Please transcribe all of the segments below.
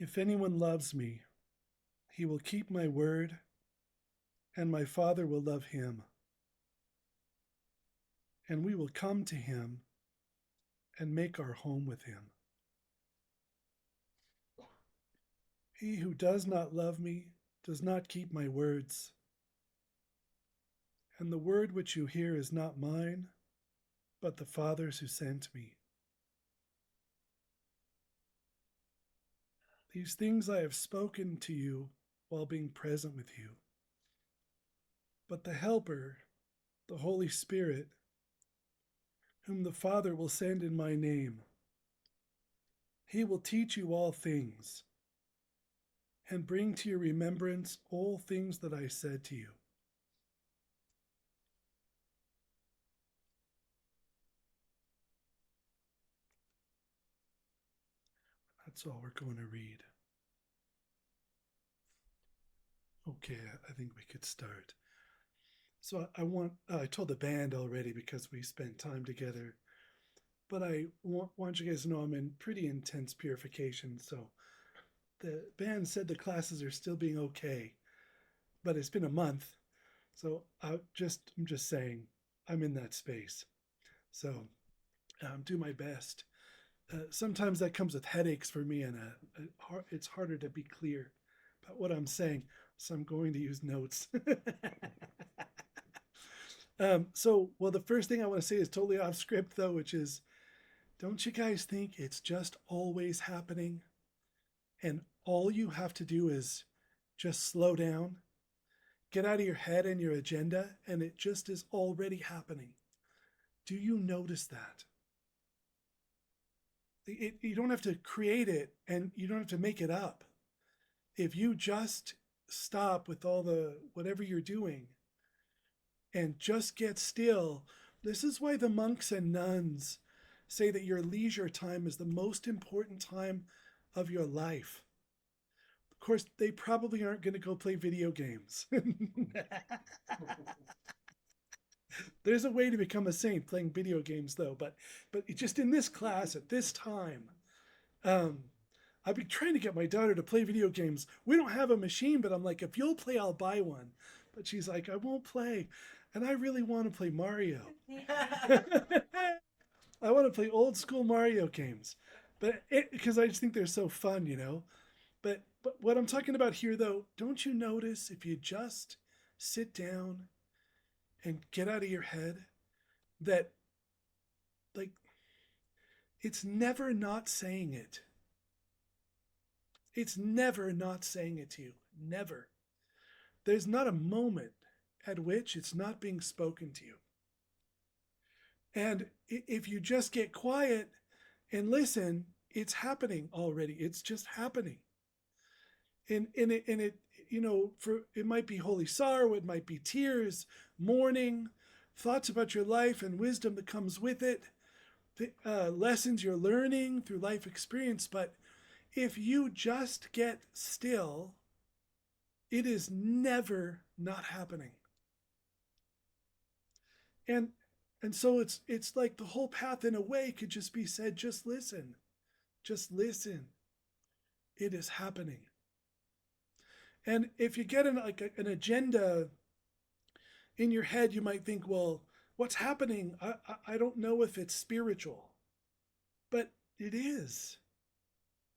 If anyone loves me, he will keep my word, and my Father will love him, and we will come to him and make our home with him. He who does not love me does not keep my words, and the word which you hear is not mine, but the Father's who sent me. These things I have spoken to you while being present with you. But the Helper, the Holy Spirit, whom the Father will send in my name, he will teach you all things and bring to your remembrance all things that I said to you. That's all we're going to read. Okay, I think we could start. So I told the band already because we spent time together, but I want you guys to know I'm in pretty intense purification. So the band said the classes are still being okay, but it's been a month. So I'm just saying I'm in that space. So do my best. Sometimes that comes with headaches for me, and it's harder to be clear about what I'm saying. So I'm going to use notes. Well, the first thing I want to say is totally off script, though, which is, don't you guys think it's just always happening? And all you have to do is just slow down, get out of your head and your agenda, and it just is already happening. Do you notice that? You don't have to create it and you don't have to make it up. If you just stop with all the whatever you're doing and just get still, this is why the monks and nuns say that your leisure time is the most important time of your life. Of course, they probably aren't going to go play video games. There's a way to become a saint playing video games, though. But just in this class at this time, um, I've been trying to get my daughter to play video games. We don't have a machine, but I'm like, if you'll play, I'll buy one. But she's like, I won't play, and I really want to play Mario. I want to play old school Mario games, but because I just think they're so fun, you know. But what I'm talking about here, though, don't you notice if you just sit down and get out of your head that, like, it's never not saying it. It's never not saying it to you. Never. There's not a moment at which it's not being spoken to you. And if you just get quiet and listen, it's happening already. It's just happening. And it you know, for it might be holy sorrow, it might be tears, mourning, thoughts about your life and wisdom that comes with it, the lessons you're learning through life experience. But if you just get still, it is never not happening. And and so it's like the whole path in a way could just be said, just listen. Just listen. It is happening. And if you get an agenda in your head, you might think, well, what's happening? I don't know if it's spiritual, but it is.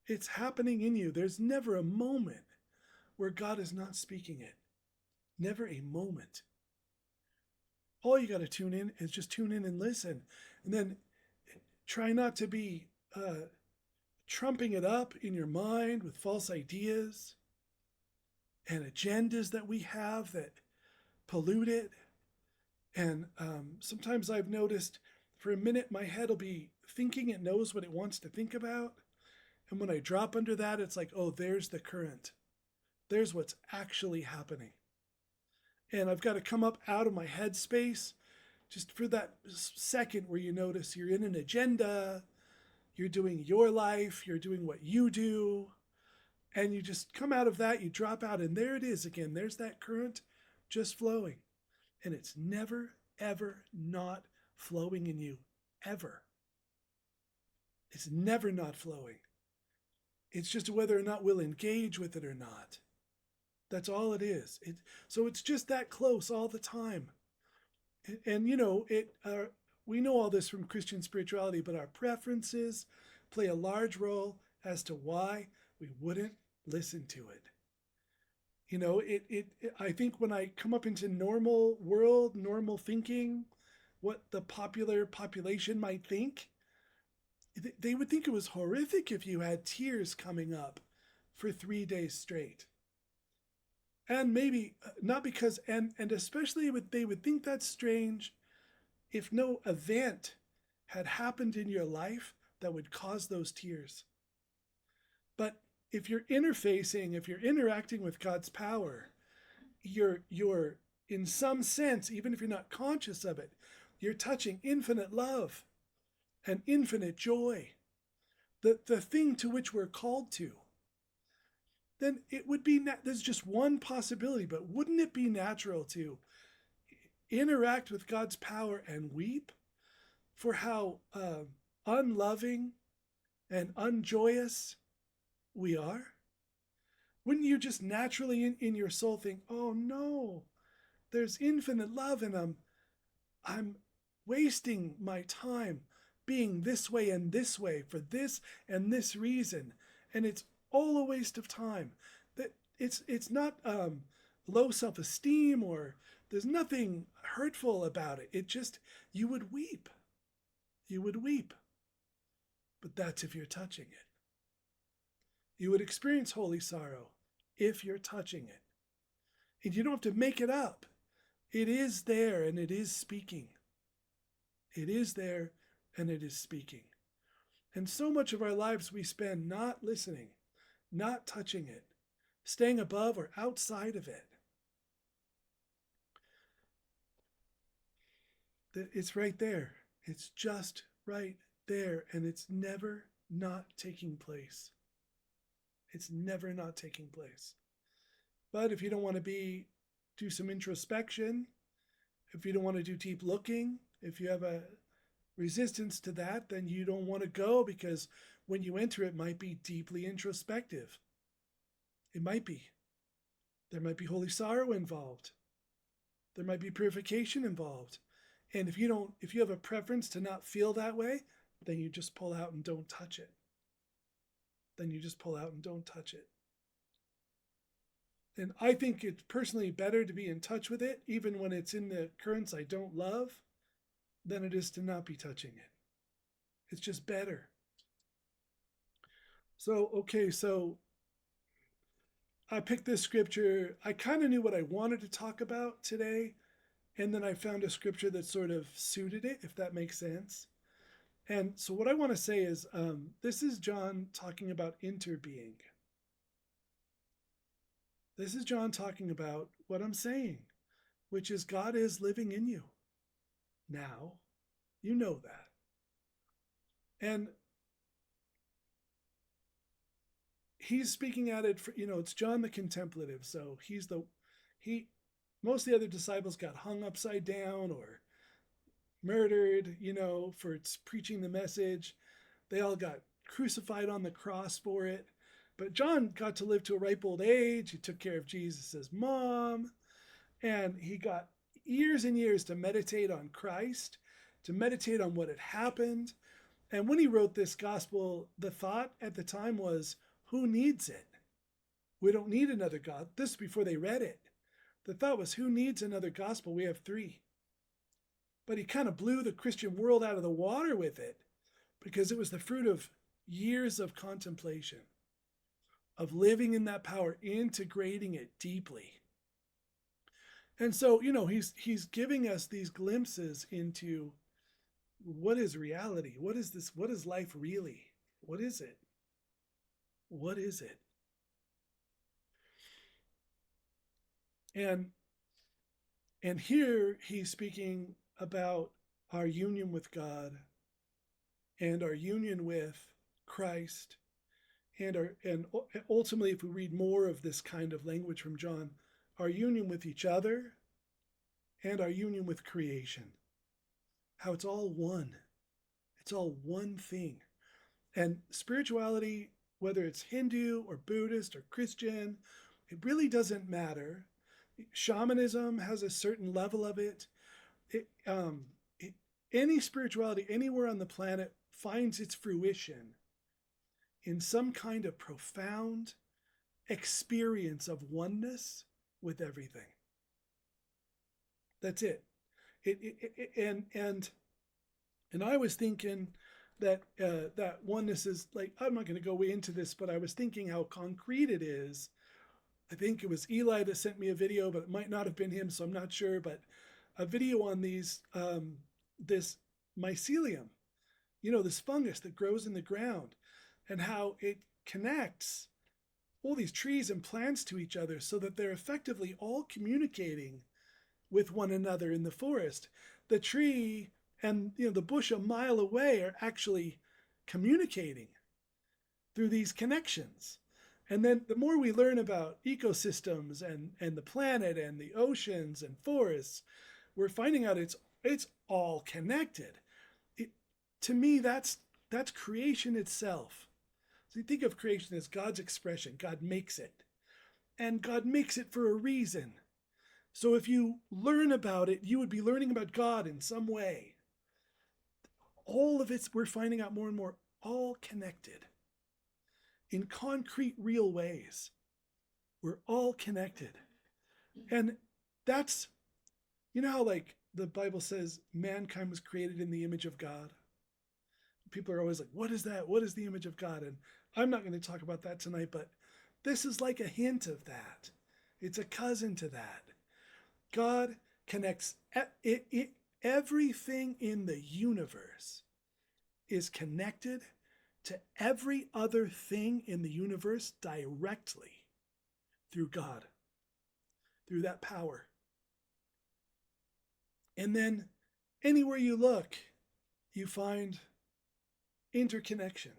It's happening in you. There's never a moment where God is not speaking it. Never a moment. All you got to tune in is just tune in and listen. And then try not to be trumping it up in your mind with false ideas and agendas that we have that pollute it. And sometimes I've noticed for a minute my head will be thinking it knows what it wants to think about. And when I drop under that, it's like, oh, there's the current. There's what's actually happening. And I've got to come up out of my head space just for that second where you notice you're in an agenda, you're doing your life, you're doing what you do, and you just come out of that, you drop out, and there it is again. There's that current just flowing. And it's never, ever not flowing in you, ever. It's never not flowing. It's just whether or not we'll engage with it or not. That's all it is. So it's just that close all the time. And you know, we know all this from Christian spirituality, but our preferences play a large role as to why we wouldn't listen to it. You know, I think when I come up into normal world, normal thinking, what the popular population might think, they would think it was horrific if you had tears coming up for 3 days straight. And maybe not because, and especially they would think that's strange if no event had happened in your life that would cause those tears. But if you're interfacing, if you're interacting with God's power, you're in some sense, even if you're not conscious of it, you're touching infinite love and infinite joy, the thing to which we're called to. Then it would be, there's just one possibility, but wouldn't it be natural to interact with God's power and weep for how unloving and unjoyous we are? Wouldn't you just naturally in your soul think, oh no, there's infinite love and I'm wasting my time being this way and this way for this and this reason, and it's all a waste of time. That it's not low self-esteem, or there's nothing hurtful about it. It just, you would weep. You would weep. But that's if you're touching it. You would experience holy sorrow if you're touching it. And you don't have to make it up. It is there and it is speaking. It is there and it is speaking. And so much of our lives we spend not listening, not touching it, staying above or outside of it. It's right there. It's just right there. And it's never not taking place. It's never not taking place. But if you don't want to do some introspection, if you don't want to do deep looking, if you have a resistance to that, then you don't want to go, because when you enter, it might be deeply introspective. It might be. There might be holy sorrow involved. There might be purification involved. And if you have a preference to not feel that way, then you just pull out and don't touch it. Then you just pull out and don't touch it. And I think it's personally better to be in touch with it, even when it's in the currents I don't love, than it is to not be touching it. It's just better. So I picked this scripture. I kind of knew what I wanted to talk about today, and then I found a scripture that sort of suited it, if that makes sense. And so what I want to say is, this is John talking about interbeing. This is John talking about what I'm saying, which is God is living in you. Now, you know that. And he's speaking at it for, it's John the contemplative. So most of the other disciples got hung upside down or murdered, for preaching the message. They all got crucified on the cross for it. But John got to live to a ripe old age. He took care of Jesus' mom. And he got years and years to meditate on Christ, to meditate on what had happened. And when he wrote this gospel, the thought at the time was, who needs it? We don't need another God. This is before they read it. The thought was, who needs another gospel? We have 3. But he kind of blew the Christian world out of the water with it, because it was the fruit of years of contemplation, of living in that power, integrating it deeply. And so, he's giving us these glimpses into what is reality? What is this? What is life really? What is it? What is it? And here he's speaking about our union with God and our union with Christ, and ultimately, if we read more of this kind of language from John, our union with each other and our union with creation. How it's all one. It's all one thing. And spirituality, whether it's Hindu or Buddhist or Christian, it really doesn't matter. Shamanism has a certain level of it. It, it any spirituality anywhere on the planet finds its fruition in some kind of profound experience of oneness with everything. That's it. And I was thinking that that oneness is like, I'm not going to go into this, but I was thinking how concrete it is. I think it was Eli that sent me a video, but it might not have been him, so I'm not sure. But a video on this mycelium, this fungus that grows in the ground, and how it connects all these trees and plants to each other so that they're effectively all communicating with one another in the forest. The tree and the bush a mile away are actually communicating through these connections. And then the more we learn about ecosystems and the planet and the oceans and forests, we're finding out it's all connected. To me, that's creation itself. So you think of creation as God's expression. God makes it. And God makes it for a reason. So if you learn about it, you would be learning about God in some way. All of it's, we're finding out more and more, all connected in concrete, real ways. We're all connected. And that's, how like the Bible says mankind was created in the image of God. People are always like, what is that? What is the image of God? And I'm not going to talk about that tonight, but this is like a hint of that. It's a cousin to that. God connects everything in the universe is connected to every other thing in the universe directly through God, through that power. And then anywhere you look, you find interconnection.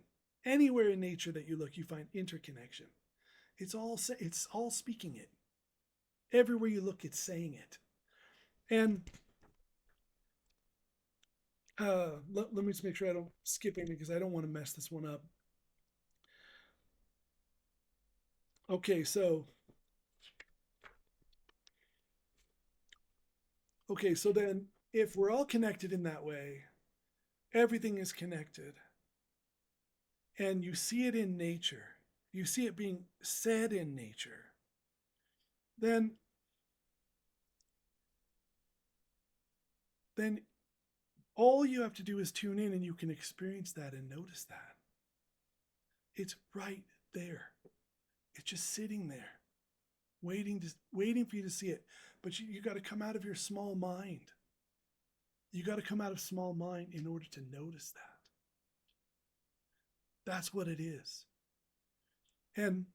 Anywhere in nature that you look, you find interconnection. It's all speaking it. Everywhere you look, it's saying it. And let me just make sure I don't skip anything because I don't want to mess this one up. Okay, so then if we're all connected in that way, everything is connected. And you see it in nature. You see it being said in nature. Then all you have to do is tune in and you can experience that and notice that. It's right there. It's just sitting there, waiting for you to see it. But you got to come out of your small mind. You got to come out of small mind in order to notice that. That's what it is. And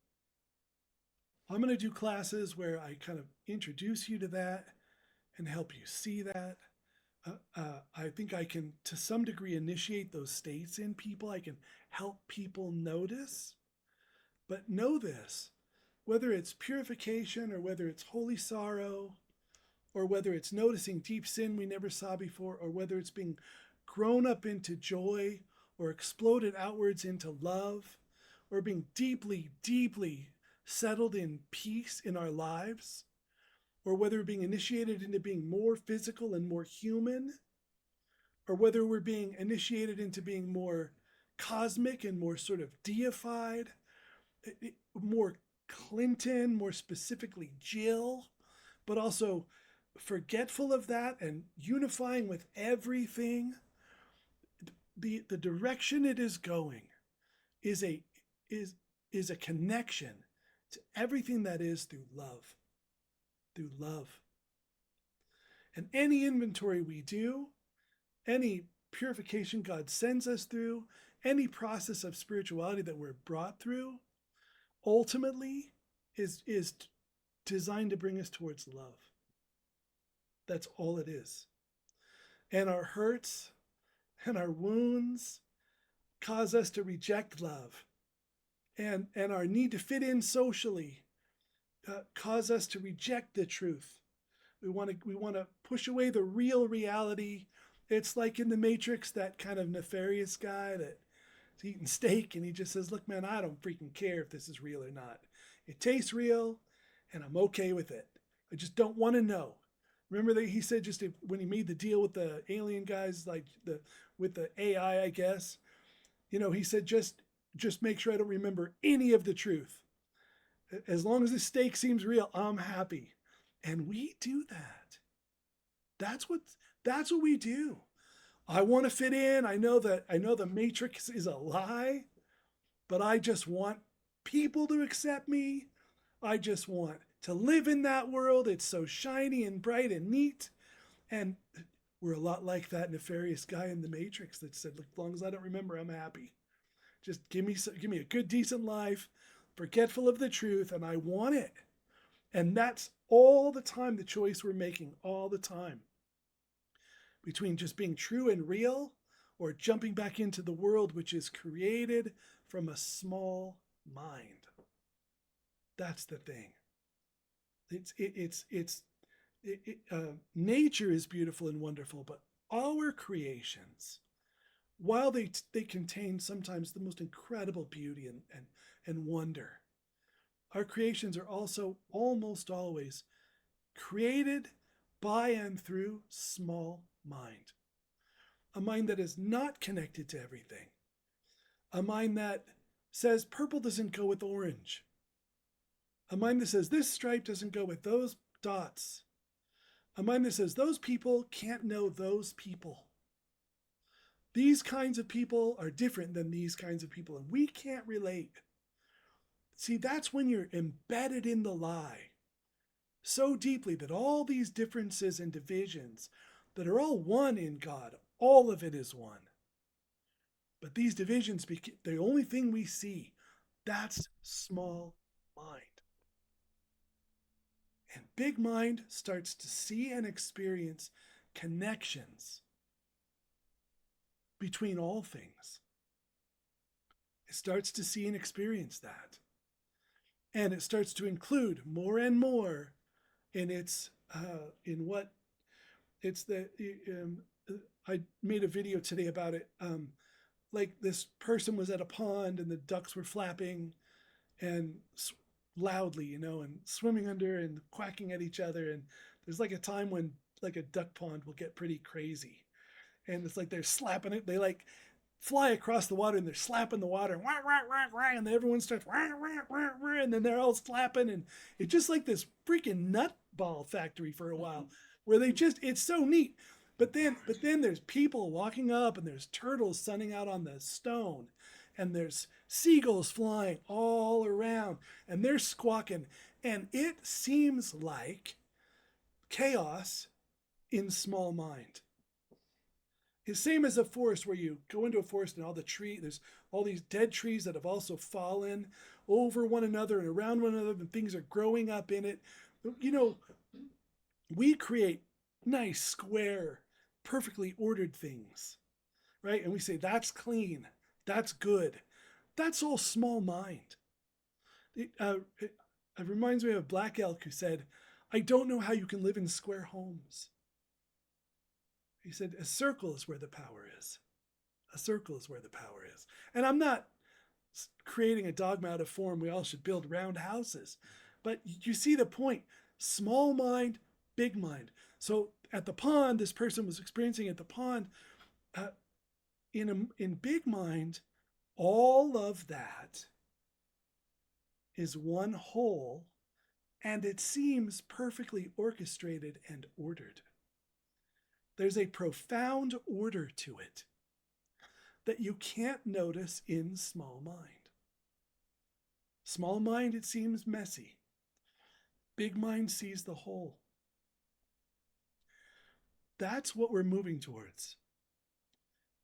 I'm going to do classes where I kind of introduce you to that and help you see that. I think I can, to some degree, initiate those states in people. I can help people notice. But know this, whether it's purification or whether it's holy sorrow, or whether it's noticing deep sin we never saw before, or whether it's being grown up into joy or exploded outwards into love, or being deeply, deeply settled in peace in our lives, or whether we're being initiated into being more physical and more human, or whether we're being initiated into being more cosmic and more sort of deified, more Clinton, more specifically Jill, but also forgetful of that and unifying with everything. The direction it is going is a connection to everything that is through love. Through love. And any inventory we do, any purification God sends us through, any process of spirituality that we're brought through, ultimately is designed to bring us towards love. That's all it is. And our hurts and our wounds cause us to reject love. And our need to fit in socially cause us to reject the truth. We want to push away the real reality. It's like in the Matrix, that kind of nefarious guy that eating steak, and he just says, "Look, man, I don't freaking care if this is real or not. It tastes real, and I'm okay with it. I just don't want to know." Remember that he said just when he made the deal with the alien guys, like with the AI, I guess. He said just make sure I don't remember any of the truth. As long as the steak seems real, I'm happy. And we do that. That's what that's what we do. I want to fit in. I know the matrix is a lie, but I just want people to accept me. I just want to live in that world. It's so shiny and bright and neat. And we're a lot like that nefarious guy in the Matrix that said, "Look, as long as I don't remember, I'm happy. Just give me a good, decent life, forgetful of the truth, and I want it." And that's all the time the choice we're making, all the time, between just being true and real or jumping back into the world which is created from a small mind. That's the thing. Nature is beautiful and wonderful, but our creations, while they contain sometimes the most incredible beauty and wonder, our creations are also almost always created by and through small mind. A mind that is not connected to everything. A mind that says purple doesn't go with orange. A mind that says this stripe doesn't go with those dots. A mind that says those people can't know those people. These kinds of people are different than these kinds of people, and we can't relate. See, that's when you're embedded in the lie so deeply that all these differences and divisions that are all one in God, all of it is one. But these divisions, the only thing we see, that's small mind. And big mind starts to see and experience connections between all things. It starts to see and experience that. And it starts to include more and more in what it's the I made a video today about it. Like this person was at a pond and the ducks were flapping and loudly, and swimming under and quacking at each other. And there's like a time when like a duck pond will get pretty crazy, and it's like they're slapping it. They like fly across the water and they're slapping the water, and and then everyone starts, and then they're all slapping, and it's just like this freaking nutball factory for a while, where it's so neat. But then there's people walking up, and there's turtles sunning out on the stone, and there's seagulls flying all around, and they're squawking, and it seems like chaos in small mind. It's same as a forest, where you go into a forest and there's all these dead trees that have also fallen over one another and around one another, and things are growing up in it. We create nice, square, perfectly ordered things, right? And we say that's clean, that's good. That's all small mind. It reminds me of Black Elk, who said, "I don't know how you can live in square homes." He said, "A circle is where the power is. A circle is where the power is." And I'm not creating a dogma out of form. We all should build round houses. But you see the point. Small mind, big mind. So at the pond, this person was experiencing at the pond, in big mind, all of that is one whole, and it seems perfectly orchestrated and ordered. There's a profound order to it that you can't notice in small mind. Small mind, it seems messy. Big mind sees the whole. That's what we're moving towards.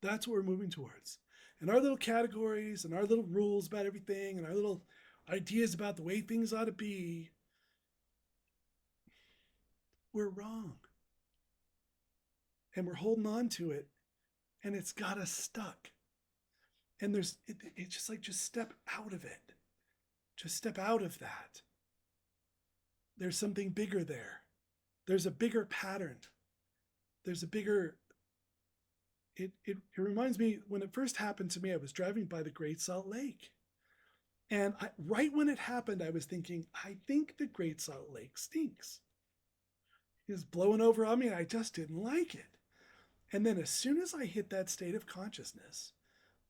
That's what we're moving towards. And our little categories and our little rules about everything and our little ideas about the way things ought to be, we're wrong. And we're holding on to it, and it's got us stuck. And it's just like, just step out of it. Just step out of that. There's something bigger there. There's a bigger pattern. There's a bigger it reminds me when it first happened to me, I was driving by the Great Salt Lake. And right when it happened, I was thinking, I think the Great Salt Lake stinks. It was blowing over on me and I just didn't like it. And then as soon as I hit that state of consciousness,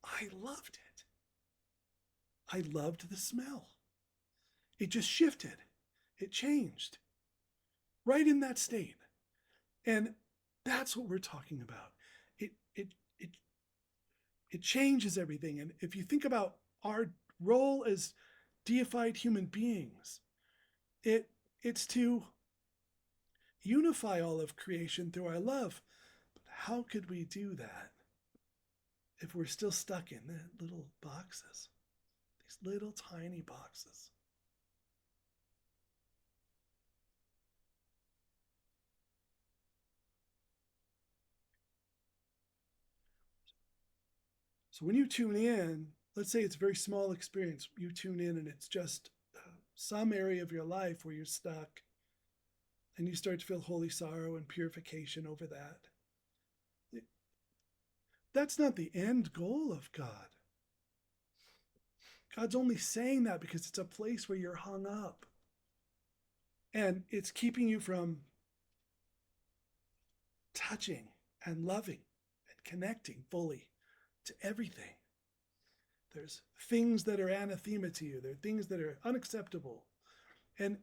I loved it. I loved the smell. It just shifted. It changed right in that state. And that's what we're talking about. It it it it changes everything. And if you think about our role as deified human beings, it's to unify all of creation through our love. But how could we do that if we're still stuck in the little boxes? These little tiny boxes. So when you tune in, let's say it's a very small experience, you tune in and it's just some area of your life where you're stuck, and you start to feel holy sorrow and purification over that. That's not the end goal of God. God's only saying that because it's a place where you're hung up. And it's keeping you from touching and loving and connecting fully to everything. There's things that are anathema to you. There are things that are unacceptable. And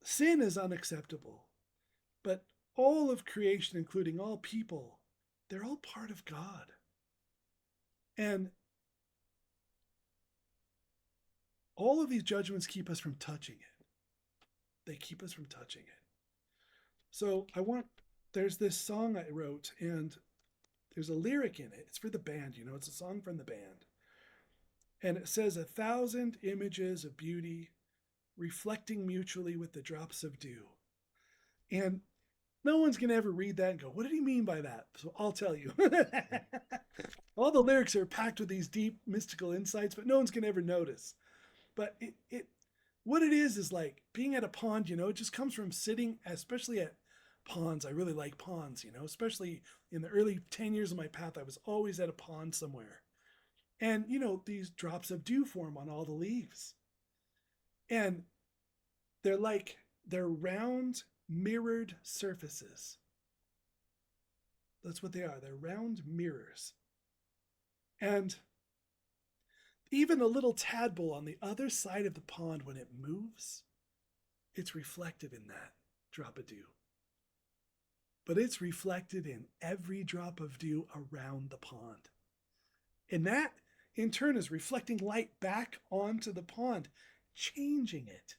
sin is unacceptable. But all of creation, including all people, they're all part of God. And all of these judgments keep us from touching it. They keep us from touching it. So there's this song I wrote, and there's a lyric in it. It's for the band, it's a song from the band. And it says, 1,000 images of beauty reflecting mutually with the drops of dew. And no one's going to ever read that and go, what did he mean by that? So I'll tell you. All the lyrics are packed with these deep mystical insights, but no one's going to ever notice. But what it is like being at a pond, it just comes from sitting, especially at ponds. I really like ponds, especially in the early 10 years of my path, I was always at a pond somewhere. And, these drops of dew form on all the leaves. And they're round, mirrored surfaces. That's what they are. They're round mirrors. And even a little tadpole on the other side of the pond, when it moves, it's reflected in that drop of dew. But it's reflected in every drop of dew around the pond. And that, in turn, is reflecting light back onto the pond, changing it.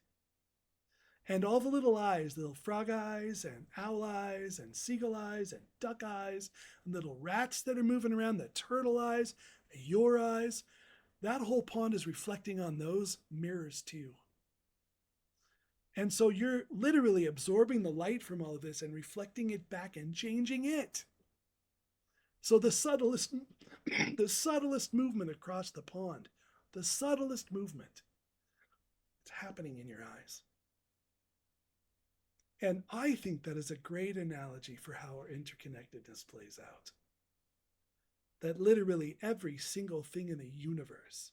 And all the little eyes, little frog eyes and owl eyes and seagull eyes and duck eyes, and little rats that are moving around, the turtle eyes, your eyes, that whole pond is reflecting on those mirrors too. And so you're literally absorbing the light from all of this and reflecting it back and changing it. So the subtlest movement across the pond, the subtlest movement, it's happening in your eyes. And I think that is a great analogy for how our interconnectedness plays out. That literally every single thing in the universe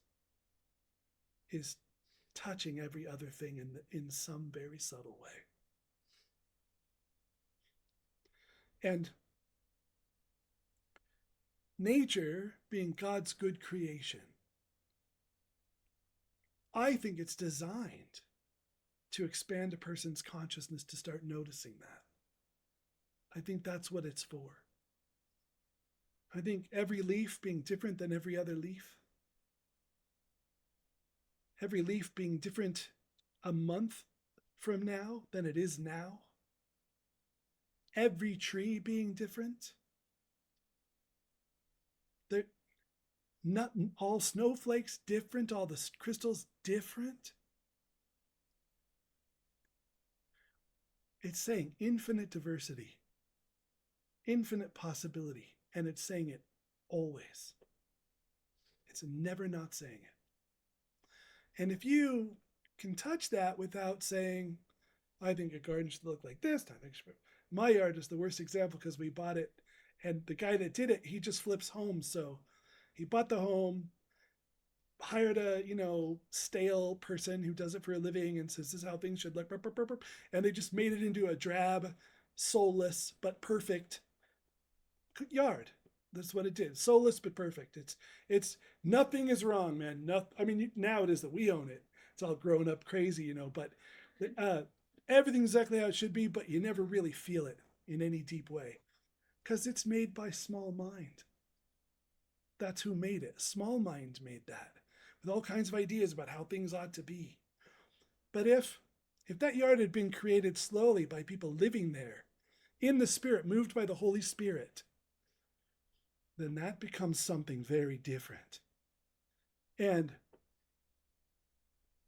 is touching every other thing in some very subtle way. And nature, being God's good creation, I think it's designed to expand a person's consciousness to start noticing that. I think that's what it's for. I think every leaf being different than every other leaf, every leaf being different a month from now than it is now, every tree being different, not all snowflakes different, all the crystals different. It's saying infinite diversity, infinite possibility, and it's saying it always. It's never not saying it. And if you can touch that without saying, I think a garden should look like this, my yard is the worst example because we bought it And the guy that did it, he just flips homes. So he bought the home, hired a stale person who does it for a living and says this is how things should look, and they just made it into a drab, soulless but perfect yard. That's what it did. Soulless but perfect. It's nothing is wrong, man. Nothing. I mean, now it is that we own it. It's all grown up crazy, but uh, everything's exactly how it should be. But you never really feel it in any deep way because it's made by small mind. That's who made it. Small mind made that with all kinds of ideas about how things ought to be. But if that yard had been created slowly by people living there in the Spirit, moved by the Holy Spirit, then that becomes something very different. And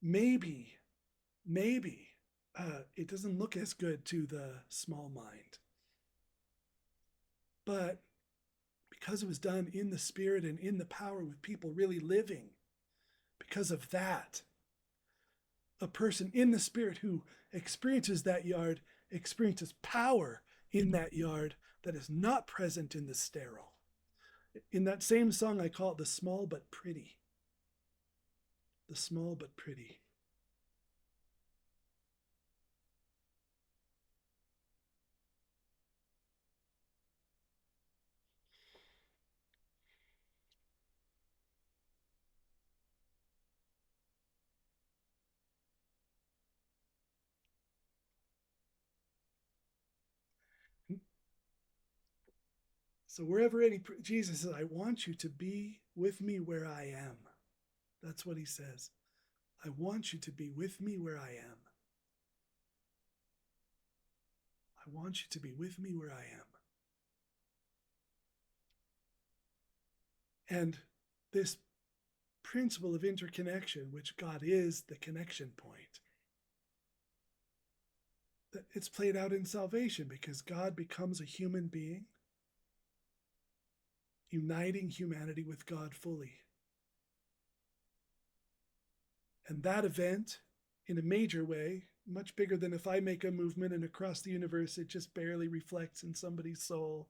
maybe it doesn't look as good to the small mind. But because it was done in the Spirit and in the power with people really living, because of that, a person in the Spirit who experiences that yard experiences power in that yard that is not present in the sterile. In that same song, I call it the small but pretty. The small but pretty. So wherever Jesus says, I want you to be with me where I am. That's what he says. I want you to be with me where I am. I want you to be with me where I am. And this principle of interconnection, which God is the connection point, it's played out in salvation because God becomes a human being, uniting humanity with God fully. And that event, in a major way, much bigger than if I make a movement and across the universe, it just barely reflects in somebody's soul.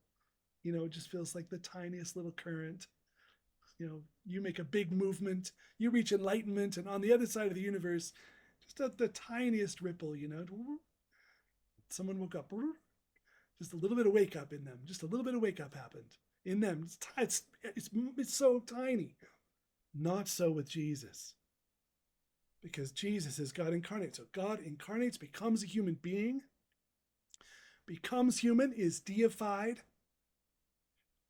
It just feels like the tiniest little current. You make a big movement, you reach enlightenment, and on the other side of the universe, just the tiniest ripple, someone woke up, just a little bit of wake up in them, just a little bit of wake up happened in them. It's so tiny. Not so with Jesus, because Jesus is God incarnate. So God incarnates, becomes a human being, becomes human, is deified,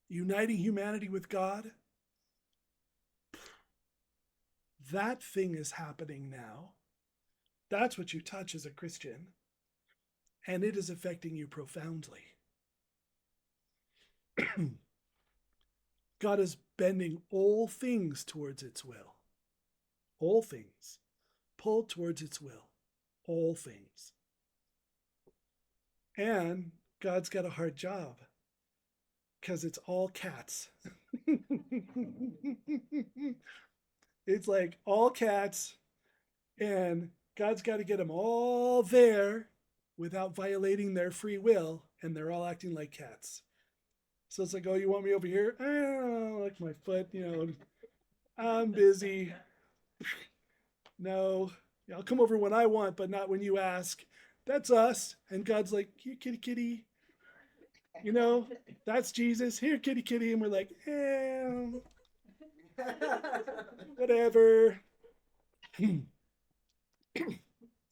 uniting humanity with God. That thing is happening now. That's what you touch as a Christian, and it is affecting you profoundly. God is bending all things towards its will. All things pulled towards its will. All things. And God's got a hard job because it's all cats. It's like all cats, and God's got to get them all there without violating their free will, and they're all acting like cats. So it's like, oh, you want me over here? I don't like my foot, I'm busy. No, I'll come over when I want, but not when you ask. That's us. And God's like, here, kitty, kitty. That's Jesus. Here, kitty, kitty. And we're like, whatever.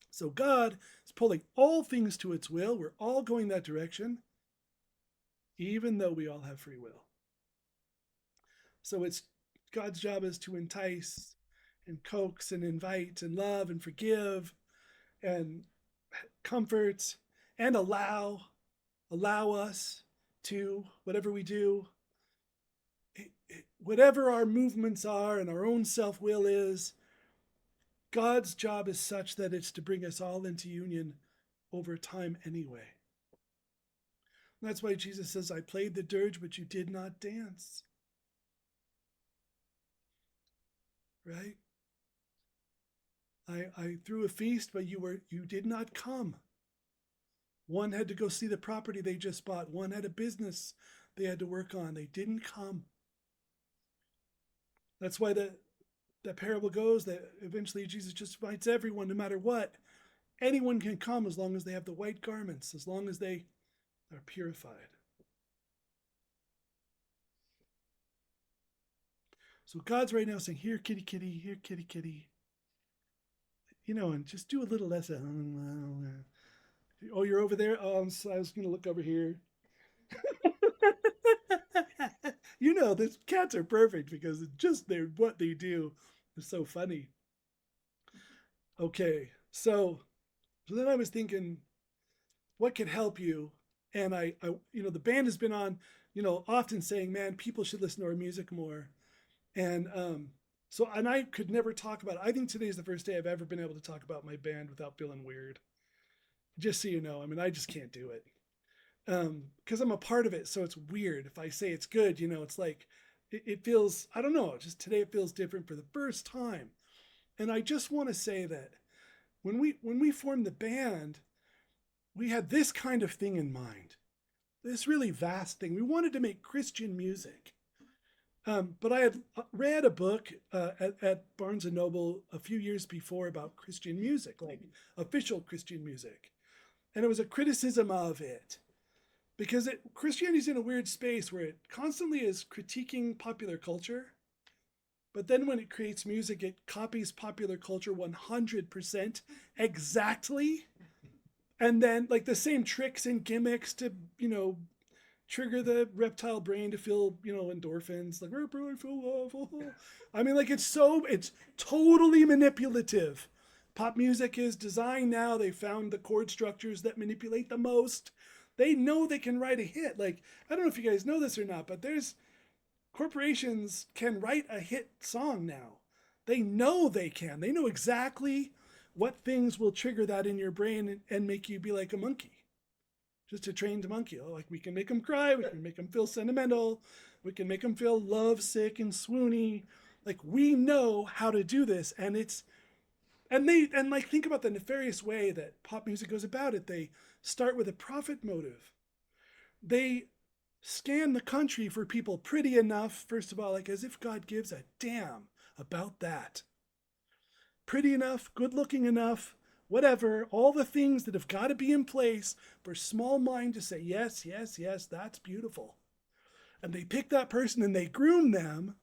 So God is pulling all things to its will. We're all going that direction, even though we all have free will. So it's God's job is to entice and coax and invite and love and forgive and comfort and allow us to whatever we do, whatever our movements are and our own self-will is. God's job is such that it's to bring us all into union over time anyway. That's why Jesus says, I played the dirge, but you did not dance. Right? I threw a feast, but you did not come. One had to go see the property they just bought. One had a business they had to work on. They didn't come. That's why that parable goes that eventually Jesus just invites everyone, no matter what. Anyone can come as long as they have the white garments, as long as they are purified. So God's right now saying, here, kitty, kitty, here, kitty, kitty. And just do a little less. Oh, you're over there? Oh, I was going to look over here. These cats are perfect because they're what they do. It's so funny. Okay, so then I was thinking, what could help you? And the band has been on, often saying, man, people should listen to our music more. And and I could never talk about it. I think today is the first day I've ever been able to talk about my band without feeling weird. Just so you know, I mean, I just can't do it. Because I'm a part of it, so it's weird. If I say it's good, it's like, it feels, I don't know, just today it feels different for the first time. And I just want to say that when we formed the band, we had this kind of thing in mind, this really vast thing. We wanted to make Christian music. But I had read a book at Barnes & Noble a few years before about Christian music, like official Christian music. And it was a criticism of it. Because Christianity's in a weird space where it constantly is critiquing popular culture. But then when it creates music, it copies popular culture 100% exactly. And then like the same tricks and gimmicks to, trigger the reptile brain to feel, endorphins. Like, I feel love. I mean, like, it's totally manipulative. Pop music is designed now. They found the chord structures that manipulate the most. They know they can write a hit. Like, I don't know if you guys know this or not, but corporations can write a hit song now. They know they can. They know exactly what things will trigger that in your brain and make you be like a monkey. Just a trained monkey. Like, we can make them cry. We can make them feel sentimental. We can make them feel lovesick and swoony. Like, we know how to do this. And think about the nefarious way that pop music goes about it. They start with a profit motive. They scan the country for people pretty enough, first of all, like as if God gives a damn about that. Pretty enough, good looking enough, whatever, all the things that have got to be in place for small mind to say, yes, yes, yes, that's beautiful. And they pick that person and they groom them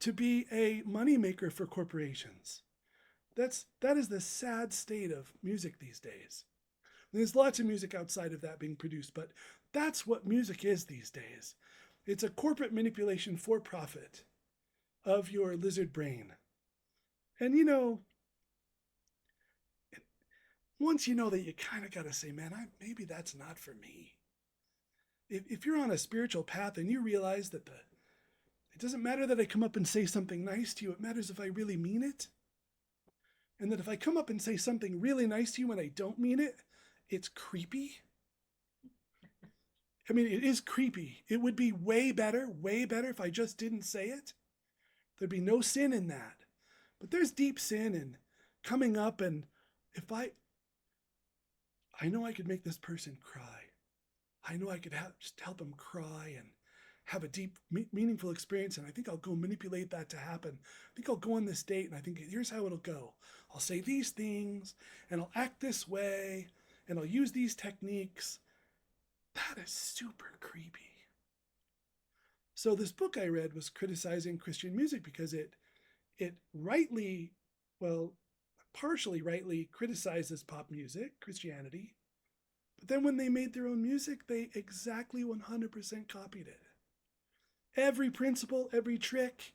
to be a moneymaker for corporations. That is the sad state of music these days. There's lots of music outside of that being produced, but that's what music is these days. It's a corporate manipulation for profit of your lizard brain. And once you know that, you kind of got to say, man, maybe that's not for me. If you're on a spiritual path and you realize that it doesn't matter that I come up and say something nice to you, it matters if I really mean it. And that if I come up and say something really nice to you and I don't mean it, it's creepy. I mean, it is creepy. It would be way better if I just didn't say it. There'd be no sin in that. But there's deep sin in coming up, and if I know I could make this person cry. I know I could just help them cry and have a deep, meaningful experience, and I think I'll go manipulate that to happen. I think I'll go on this date, and I think here's how it'll go. I'll say these things, and I'll act this way, and I'll use these techniques. That is super creepy. So this book I read was criticizing Christian music because it rightly, well, partially rightly criticizes pop music, Christianity. But then when they made their own music, they exactly 100% copied it. Every principle, every trick.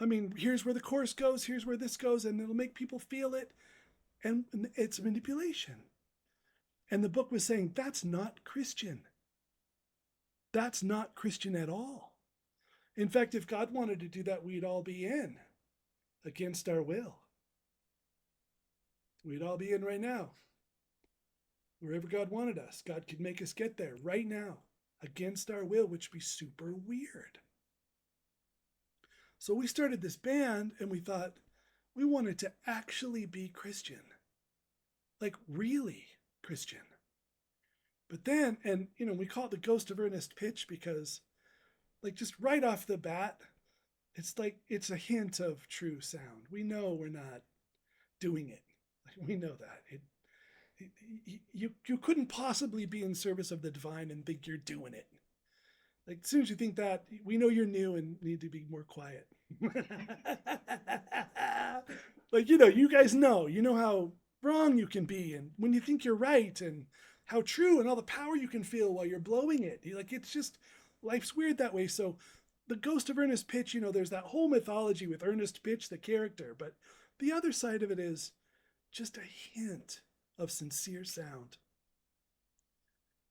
I mean, here's where the chorus goes, here's where this goes, and it'll make people feel it. And it's manipulation. And the book was saying, that's not Christian. That's not Christian at all. In fact, if God wanted to do that, we'd all be in against our will. We'd all be in right now. Wherever God wanted us, God could make us get there right now against our will, which would be super weird. So we started this band and we thought we wanted to actually be Christian. Like really Christian. But then, and we call it the ghost of earnest pitch because, like, just right off the bat, it's like it's a hint of true sound. We know we're not doing it. Like, we know that you couldn't possibly be in service of the divine and think you're doing it. Like, as soon as you think that, we know you're new and need to be more quiet. Like, you guys know how wrong you can be, and when you think you're right, and how true, and all the power you can feel while you're blowing it. Like, it's just, life's weird that way. So, the ghost of Ernest Pitch, there's that whole mythology with Ernest Pitch, the character, but the other side of it is just a hint of sincere sound.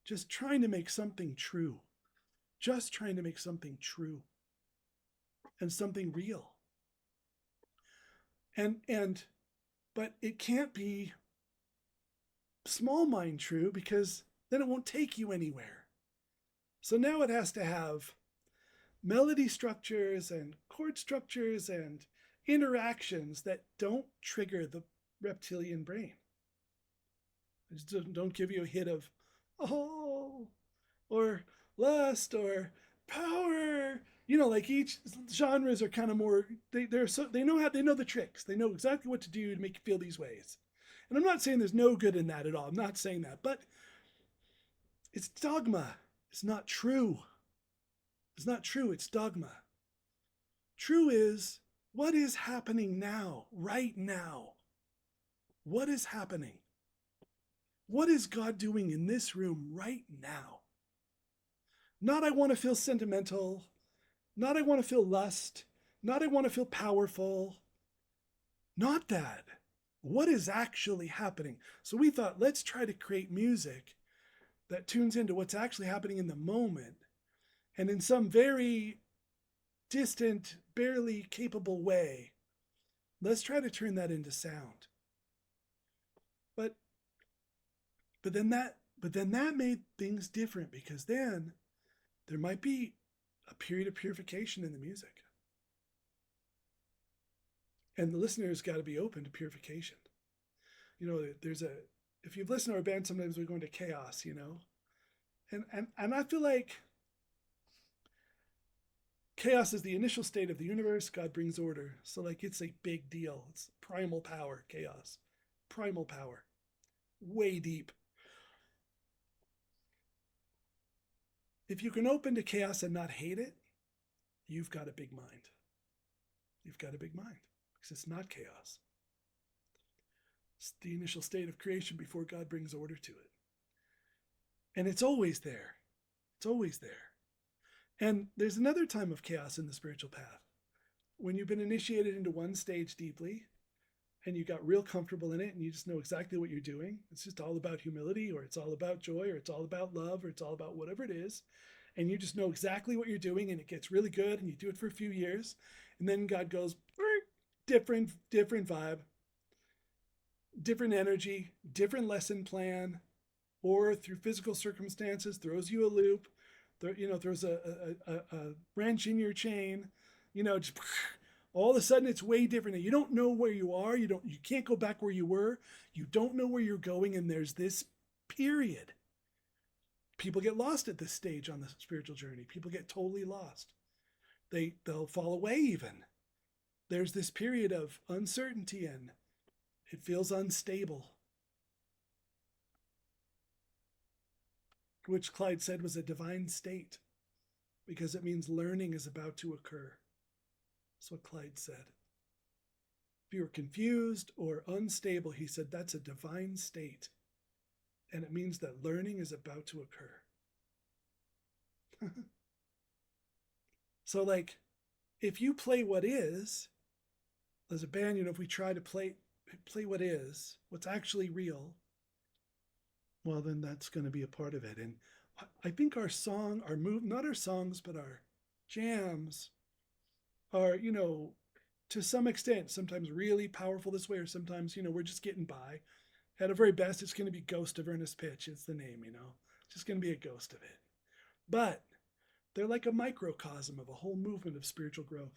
Just trying to make something true. Just trying to make something true and something real. But it can't be small mind true, because then it won't take you anywhere. So now it has to have melody structures and chord structures and interactions that don't trigger the reptilian brain. Just don't give you a hit of, oh, or lust or power. Like, each genres are kind of more, they know the tricks. They know exactly what to do to make you feel these ways. And I'm not saying there's no good in that at all. I'm not saying that, but it's dogma. It's not true. It's not true. It's dogma. True is what is happening now, right now. What is happening? What is God doing in this room right now? Not I want to feel sentimental. Not I want to feel lust. Not I want to feel powerful. Not that. What is actually happening? So we thought, let's try to create music that tunes into what's actually happening in the moment, and in some very distant, barely capable way, let's try to turn that into sound. But then that made things different, because then there might be a period of purification in the music. And the listener's got to be open to purification. If you've listened to our band, sometimes we go into chaos, and I feel like chaos is the initial state of the universe. God brings order. So, like, it's a big deal. It's primal power, chaos. Primal power. Way deep. If you can open to chaos and not hate it, you've got a big mind. You've got a big mind, because it's not chaos. It's the initial state of creation before God brings order to it. And it's always there. It's always there. And there's another time of chaos in the spiritual path, when you've been initiated into one stage deeply, and you got real comfortable in it, and you just know exactly what you're doing. It's just all about humility, or it's all about joy, or it's all about love, or it's all about whatever it is. And you just know exactly what you're doing, and it gets really good, and you do it for a few years. And then God goes, different vibe, different energy, different lesson plan, or through physical circumstances, throws you a loop, throws a wrench in your chain, just all of a sudden it's way different. You don't know where you are. You can't go back where you were. You don't know where you're going. And there's this period. People get lost at this stage on the spiritual journey. People get totally lost. They'll fall away even. There's this period of uncertainty, and it feels unstable, which Clyde said was a divine state, because it means learning is about to occur. That's what Clyde said. If you were confused or unstable, he said, that's a divine state. And it means that learning is about to occur. So, like, if you play what is, as a band, if we try to play what is, what's actually real, well, then that's going to be a part of it. And I think our not our songs, but our jams are, to some extent, sometimes really powerful this way, or sometimes, we're just getting by. At a very best, it's going to be Ghost of Ernest Pitch. It's the name, It's just going to be a ghost of it. But they're like a microcosm of a whole movement of spiritual growth.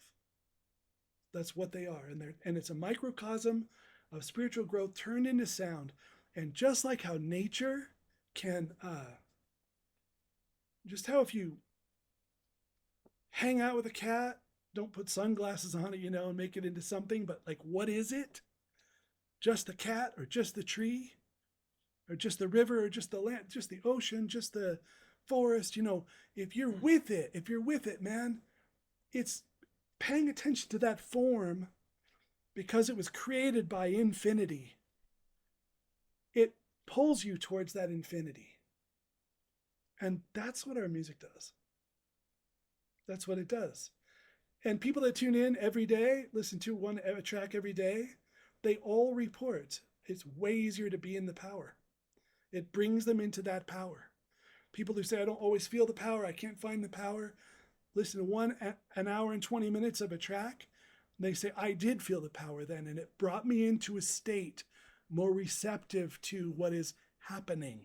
That's what they are. And it's a microcosm of spiritual growth turned into sound. And just like how nature can Just how if you hang out with a cat, don't put sunglasses on it, and make it into something, but like, what is it? Just the cat, or just the tree, or just the river, or just the land, just the ocean, just the forest? If you're with it, man, it's paying attention to that form because it was created by infinity. It pulls you towards that infinity. And that's what our music does. That's what it does. And people that tune in every day, listen to a track every day, they all report it's way easier to be in the power. It brings them into that power. People who say, I don't always feel the power, I can't find the power, listen to an hour and 20 minutes of a track, and they say, I did feel the power then, and it brought me into a state more receptive to what is happening.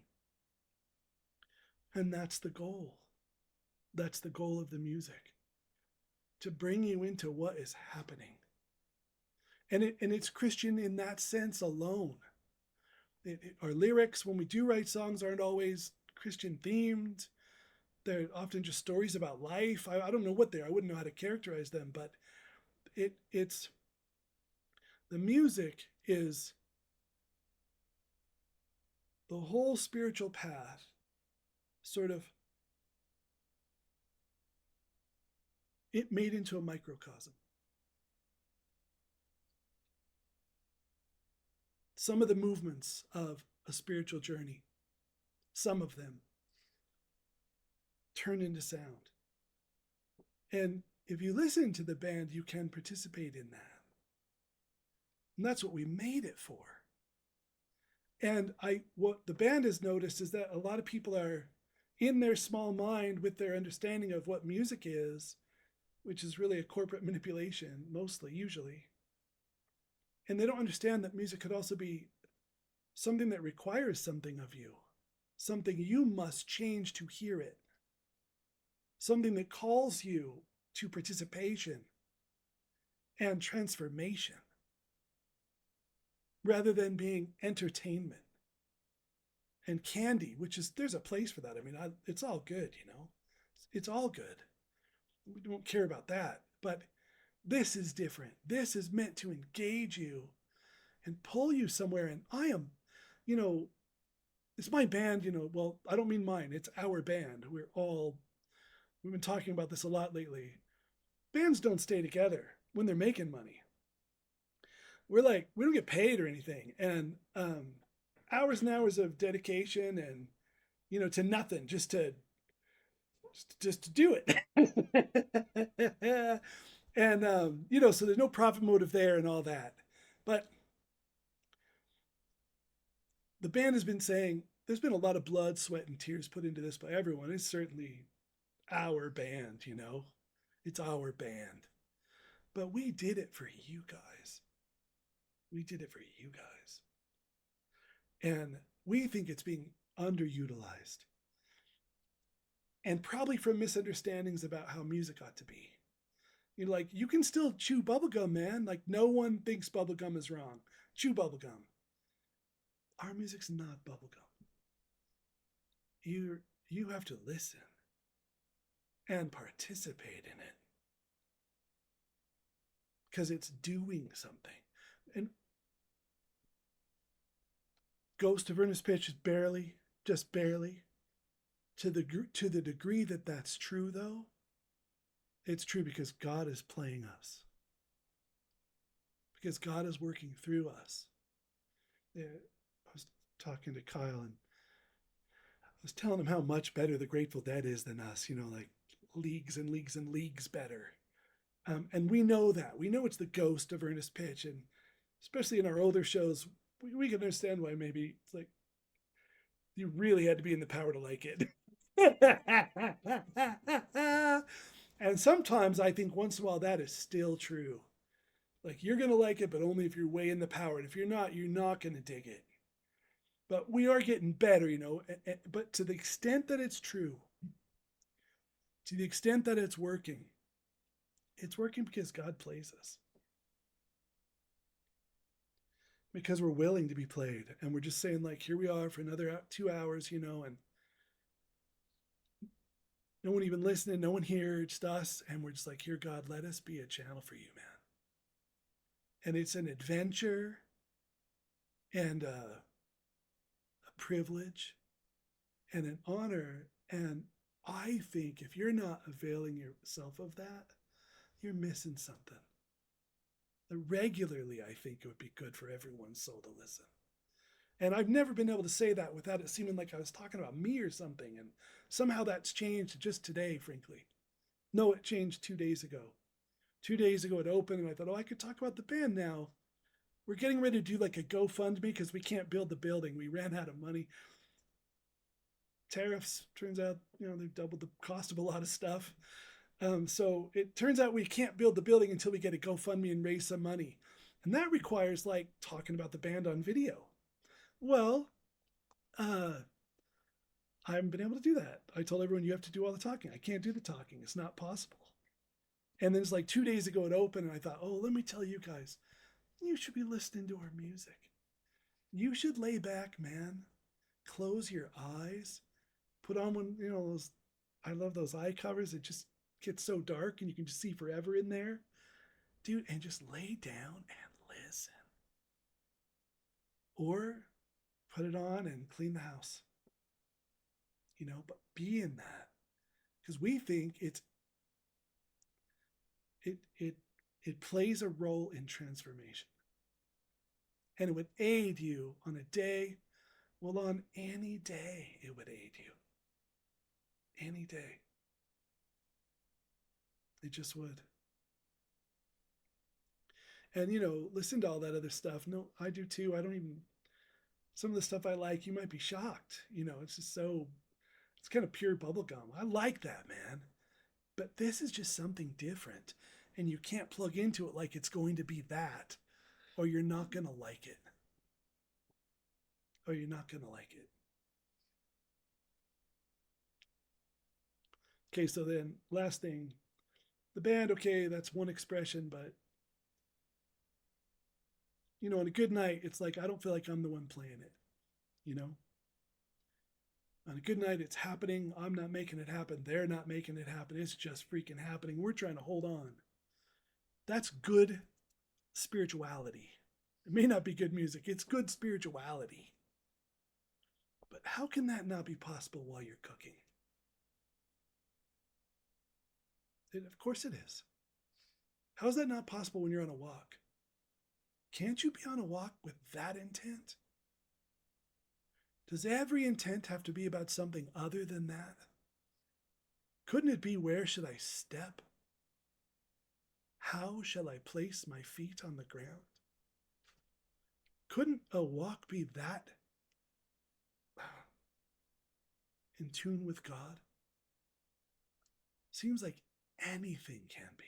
And that's the goal. That's the goal of the music, to bring you into what is happening. And it's Christian in that sense alone. Our lyrics, when we do write songs, aren't always Christian themed. They're often just stories about life. I don't know what they are. I wouldn't know how to characterize them, but it's the music is the whole spiritual path, sort of it made into a microcosm. Some of the movements of a spiritual journey, some of them turn into sound. And if you listen to the band, you can participate in that. And that's what we made it for. And what the band has noticed is that a lot of people are in their small mind with their understanding of what music is, which is really a corporate manipulation, mostly, usually. And they don't understand that music could also be something that requires something of you, something you must change to hear it, something that calls you to participation and transformation, rather than being entertainment and candy, which is, there's a place for that. I mean, it's all good, it's all good. We don't care about that. But this is different. This is meant to engage you and pull you somewhere. And I am, it's my band, well, I don't mean mine, it's our band. We've been talking about this a lot lately. Bands don't stay together when they're making money. We don't get paid or anything. And hours and hours of dedication and, to nothing, just to do it. And, so there's no profit motive there and all that. But the band has been saying there's been a lot of blood, sweat, and tears put into this by everyone. It's certainly our band, it's our band. But we did it for you guys. We did it for you guys. And we think it's being underutilized. And probably from misunderstandings about how music ought to be. You can still chew bubblegum, man. Like, no one thinks bubblegum is wrong. Chew bubblegum. Our music's not bubblegum. You have to listen and participate in it, because it's doing something. And Ghost of Ernest Pitch is just barely. To the degree that that's true, though, it's true because God is playing us. Because God is working through us. Yeah, I was talking to Kyle, and I was telling him how much better the Grateful Dead is than us, like leagues and leagues and leagues better. And we know that. We know it's the Ghost of Ernest Pitch. And especially in our older shows, we can understand why maybe it's like you really had to be in the power to like it. And sometimes I think once in a while that is still true. Like, you're going to like it, but only if you're way in the power. And if you're not going to dig it. But we are getting better, but to the extent that it's true, to the extent that it's working because God plays us. Because we're willing to be played. And we're just saying, like, here we are for another 2 hours, and No one even listening, no one here, just us. And we're just like, here, God, let us be a channel for you, man. And it's an adventure and a privilege and an honor. And I think if you're not availing yourself of that, you're missing something. Regularly, I think it would be good for everyone's soul to listen. And I've never been able to say that without it seeming like I was talking about me or something. And somehow that's changed just today, frankly. No, it changed 2 days ago. 2 days ago it opened and I thought, oh, I could talk about the band now. We're getting ready to do like a GoFundMe because we can't build the building. We ran out of money. Tariffs, turns out, they've doubled the cost of a lot of stuff. So it turns out we can't build the building until we get a GoFundMe and raise some money. And that requires like talking about the band on video. Well, I haven't been able to do that. I told everyone you have to do all the talking. I can't do the talking. It's not possible. And then it's like 2 days ago it opened and I thought, oh, let me tell you guys, you should be listening to our music. You should lay back, man. Close your eyes. Put on one, those, I love those eye covers. It just gets so dark and you can just see forever in there. Dude, and just lay down and listen. Or put it on and clean the house. But be in that. Because we think it plays a role in transformation. And it would aid you on a day, well, on any day, it would aid you. Any day. It just would. And, listen to all that other stuff. No, I do too. Some of the stuff I like, you might be shocked. It's just it's kind of pure bubblegum. I like that, man. But this is just something different. And you can't plug into it like it's going to be that, or you're not going to like it. Okay, so then last thing, the band, okay, that's one expression, but on a good night, it's like I don't feel like I'm the one playing it. On a good night, it's happening. I'm not making it happen. They're not making it happen. It's just freaking happening. We're trying to hold on. That's good spirituality. It may not be good music. It's good spirituality. But how can that not be possible while you're cooking? Of course it is. How is that not possible when you're on a walk? Can't you be on a walk with that intent? Does every intent have to be about something other than that? Couldn't it be, where should I step? How shall I place my feet on the ground? Couldn't a walk be that in tune with God? Seems like anything can be.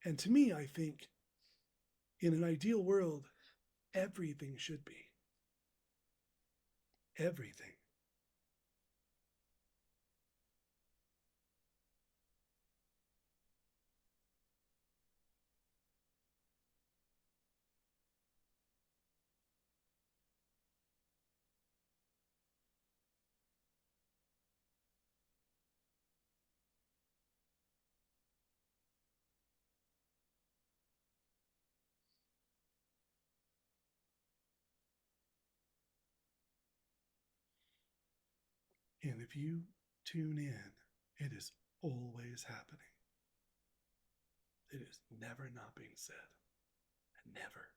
And to me, I think in an ideal world, everything should be. Everything. And if you tune in, it is always happening. It is never not being said. Never.